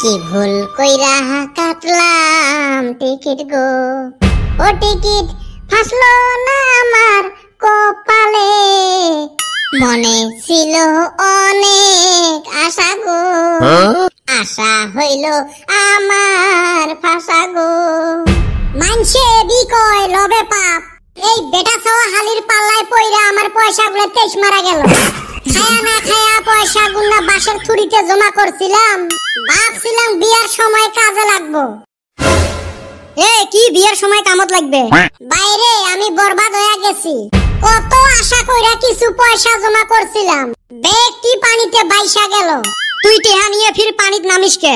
কি ভুল কইরা কাটলাম টিকিট গো, ও টিকিট ফাসলো না আমার কপালে, মনে ছিল অনেক আশা গো, আশা হইল আমার ফাঁসা গো। মানছে বিকয় লবে পাপ, এই বেটা ছাওয়া হালির পাল্লায় পইরা আমার পয়সাগুলো তেজ মারা গেল। খায়া না খায়া পয়সা গুনা বাসের থুরিতে জমা করছিলাম, ভাবছিলাম বিয়ার সময় কাজে লাগবো। কি বিয়ার সময় কামত লাগবে? বাইরে আমি বরবাদ হয়ে গেছি। কত আশা কইরা কিছু পয়সা জমা করছিলাম, ব্যাগটি পানিতে বাইসা গেল। তুই টেহা নিয়ে ফির পানিত নামিস কে?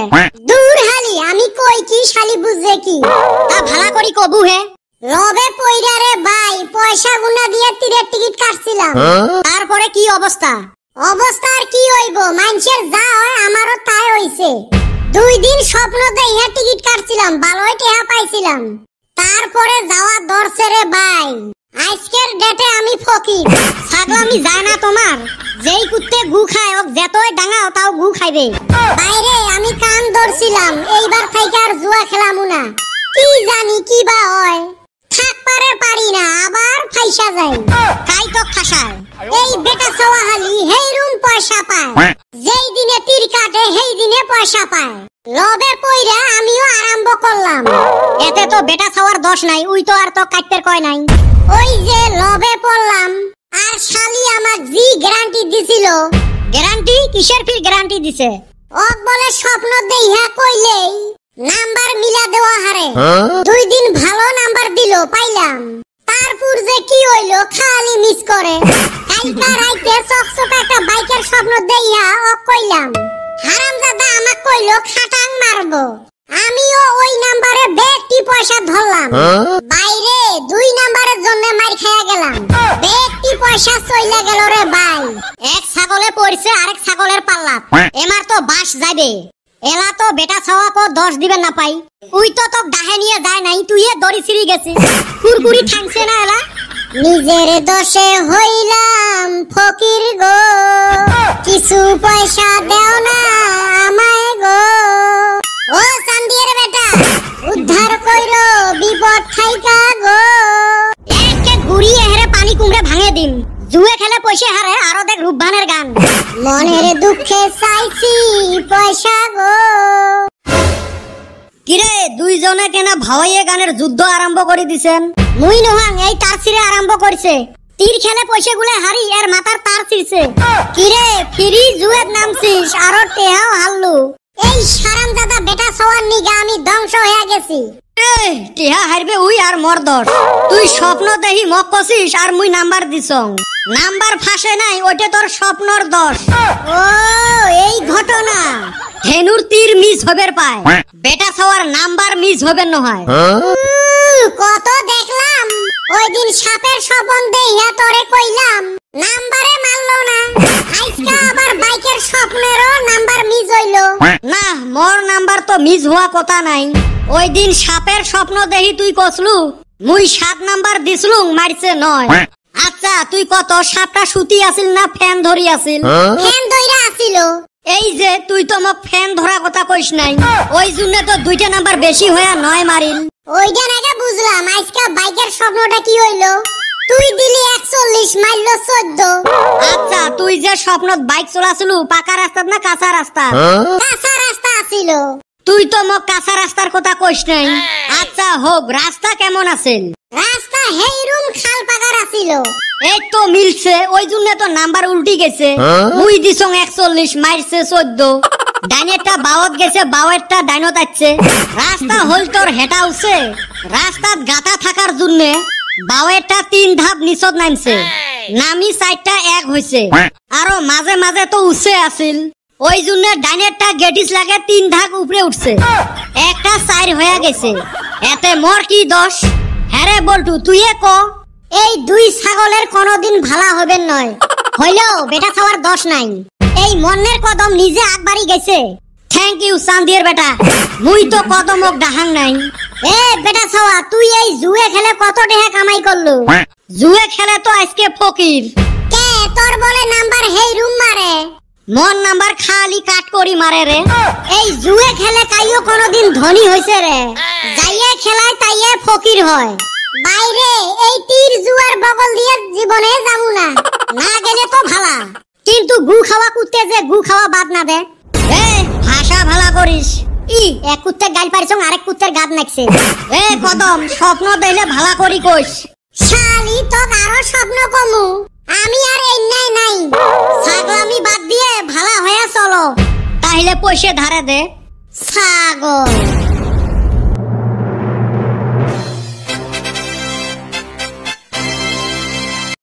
দূর হালি, আমি কই কি শালি বুঝে কি? তা ভালা করি কবু হে। লবে পয়রা রে ভাই, পয়সা গুনা দিয়ে তীরের টিকিট কাটছিলাম। তারপরে কি অবস্থা? অবস্থা আর কি হইব, মানুষের যা হয় আমারও তাই হইছে। 2 দিন স্বপ্ন দেইয়া টিকিট কাটছিলাম, ভালোই টেহা পাইছিলাম। তারপরে যাওয়া দরছে রে ভাই। আজকের ডেটে আমি ফকির। ছাগলামি যায় না তোমার? যেই কুত্তে গু খায় ওক যেতই ডাঙাও তাও গু খাইবে। বাইরে আমি কান ধরছিলাম, এইবার থেকে আর জুয়া খেলামু না। কি জানি কি বা হয়, থাক পারে পারি না, আবার ফাইসা যাই। কাই তো খাসায় এই বেটা ছাওয়া হালি হেই রুম পয়সা পায়, যেই দিনে তীর কাটে সেই দিনে পয়সা পায়। লবে পইরা আমিও আরম্ভ করলাম। এতে তো বেটা ছাওয়ার দোষ নাই, উই তো আর তো কাটতে কয় নাই। ওই যে লবে পড়লাম, আর শালি আমাক জি গ্যারান্টি দিছিল। গ্যারান্টি কিসের? ফির গ্যারান্টি দিছে ওক বলে স্বপ্ন দেইহা কইলেই নাম্বার মিলা দেওয়া হারে। 2 দিন ভালো নাম্বার দিল, পাইলাম। তারপর যে কি হইলো খালি মিস করে। কালকা রাইতে চকচকা একটা বাইকের স্বপ্ন দেইয়া ওক কইলাম। হারামজাদা আমাক কইলো খাটাং মারবো, আমিও ওই নাম্বারে বেশি পয়সা ধরলাম। বাইরে 2 নাম্বারের জন্য মার খায়া গেলাম, বেশি পয়সা চইলা গেল রে ভাই। এক ছাগলে পড়ছে আরেক ছাগলের পাল্লা, এমার তো বাস যাবে। এলা তো বেটা ছাওয়া কো দোষ দিবেন না পাই, উই তো তোক ডাহে নিয়ে যায় নাই, তুই দড়ি ছিড়ি গেছিস। কুরকুরি ঠাংছে না এলা। নিজের দোষে হইলাম ফকির গো, কিছু পয়সা দেও না আমায় গো। ও চান্দিয়ের বেটা, উদ্ধার কইরো বিপদ থাইকা গো। একে ঘুরিয়ে হেরে পানি কুমড়ে ভাঙে দিম, জুয়ে খেলে পয়সা হারে আরো দেখ রূপবানের গান। মনের দুঃখে চাইছি পয়সা গো। কিরে দুইজনে কেনা ভাওয়াইয়ে গানের যুদ্ধ আরম্ভ করে দিছেন? মুই নহাং এই তার ছিঁড়ে আরম্ভ করছে। তীর খেলে পয়সা গুলে হারি এর মাথার তার ছিঁড়ছে। কিরে ফিরি জুয়ের নামছিস আরো টেহাও হারলু। এই হারামজাদা বেটা ছাওয়ার নিগা আমি ধ্বংস হয়ে গেছি। টেহা হারবে উই আর মোর দোষ। তুই স্বপ্ন দেখি মক কছিস আর মুই নাম্বার দিছং। নাম্বার ফাঁসে নাই, ওইটা তোর স্বপ্নর দোষ। ও এই ঘটনা। ধেনুর তীর মিস হবের পায়, বেটা ছাওয়ার নাম্বার মিস হবেন নহয়। কত দেখলাম, ওই দিন সাপের স্বপন দেইয়া তোরে কইলাম, নাম্বারে মারলো না। আজকে আবার বাইকের স্বপ্নেরও নাম্বার মিস হইলো। না, মোর নাম্বার তো মিস হওয়া কথা নাই। ওই দিন সাপের স্বপ্ন দেখি তুই কসলু, মুই 7 নাম্বার দিছলুম, মারছে 9। আচ্ছা তুই কত? সাপটা সুতি আছিল না ফ্যান ধরি আছিল? ফ্যান ধইরা আছিল। এই যে তুই তো মোক ফ্যান ধরা কথা কইস নাই, ওই জন্য তো 2টা নাম্বার বেশি হইয়া 9 মারিল। ওইটা নাকি বুঝলাম, আজকে বাইকের স্বপ্নটা কি হইলো? তুই দিলি 41, মারলো 14। আচ্ছা তুই যে স্বপ্নত বাইক চলাছিলু পাকা রাস্তা না কাঁচা রাস্তা? কাঁচা রাস্তা আছিল। তুই তো মোক কাঁচা রাস্তার কথা কইস নাই। আচ্ছা হোক, রাস্তা কেমন আছিল? রাস্তা হেইরুম খাল পাকার আছিল। এই তো মিলছে, ওই জন্য তো নাম্বার উল্টি গেছে। মুই দিছং 41, মারছে 14। ডাইনেরটা বাওত গেছে, বাওয়েরটা ডাইনত আছে। রাস্তা হল তোর হেটা উছে, রাস্তাত গাতা থাকার জন্য বাওয়েরটা 3 ধাপ নিচত নামছে, নামি 4টা 1 হইছে। আরো মাঝে মাঝে তো উছে আছিল, ওই জন্য ডাইনেরটা গেটিস লাগে 3 ধাপ উপরে উঠছে, একটা 4 হয়ে গেছে। এতে মোর কি দোষ? হ্যারে বলটু তুই ক। এই 2 ছাগলের কোনদিন ভালা হবেন নয়, হইলেও বেটা ছাওয়ার দোষ নাই। এই মনের কদম নিজে আগবাড়ি গেছে। থ্যাংক ইউ চান্দিয়ের বেটা, মুই তো কদমক ডাহাং নাই। এ বেটা ছাওয়া, তুই এই জুয়ে খেলে কত টাকা কামাই করলু? জুয়ে খেলে তো আজকে ফকির। কে তোর বলে নাম্বার হেই রুম মারে? মন নাম্বার খালি কাট করি মারে রে। এই জুয়ে খেলে কাইও কোনোদিন ধনী হইছে রে, যাইয়ে খেলায় তাইয়ে ফকির হয়। বাইরে এই তীর জুয়ার বগল দিয়ে জীবনে যাবো না, না গেলে তো ভালা। কিন্তু গু খাওয়া কুত্তে যে গু খাওয়া বাদ না দে। এ ভাষা ভালা করিস। এক কুত্তে গাল পারিছ আরেক কুত্তের গাদ নাকছে। এ কদম স্বপ্ন দেইলে ভালা করি কইস। শালি তো আরো স্বপ্ন কমু, আমি আর এই নাই ছাগলামি বাদ দিয়ে ভালা হয়ে চলো, তাহলে পয়সা ধারে দে ছাগল।